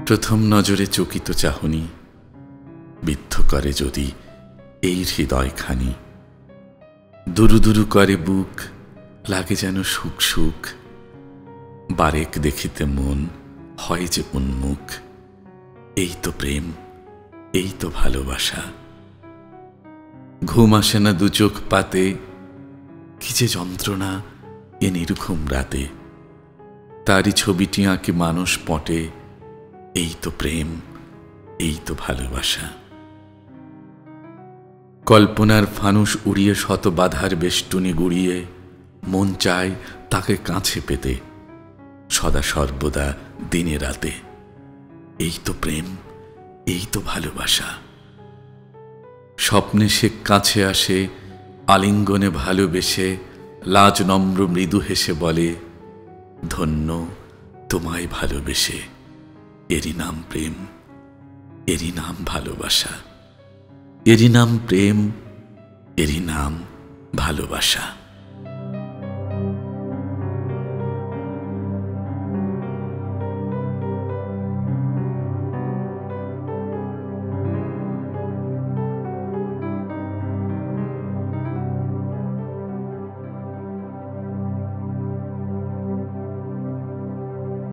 প্রথম নজরে চকিত চাহনি বিদ্ধ করে যদি এই হৃদয়খানি। দুরু দুরু করে বুক, লাগে যেন সুখ সুখ, বারেক দেখিতে মন হয় যে উন্মুখ। এই তো প্রেম, এই তো ভালোবাসা। ঘুম আসে না দু চোখ পাতে, কি যে যন্ত্রণা এ নির্ঘুম রাতে। তারই ছবিটি আঁকে মানুষ পটে, এই তো প্রেম, এই তো ভালোবাসা। কল্পনার ফানুস উড়িয়ে শত বাধার বেষ্টনী গুড়িয়ে মন চায় তাকে কাছে পেতে, সদা সর্বদা দিনে রাতে। এই তো প্রেম, এই তো ভালোবাসা। স্বপ্নে সে কাছে আসে, আলিঙ্গনে ভালোবেসে লাজ নম্র মৃদু হেসে বলে, ধন্য তোমায় ভালোবেসে। এরই নাম প্রেম, এরই নাম ভালোবাসা। এরই নাম প্রেম, এরই নাম ভালোবাসা।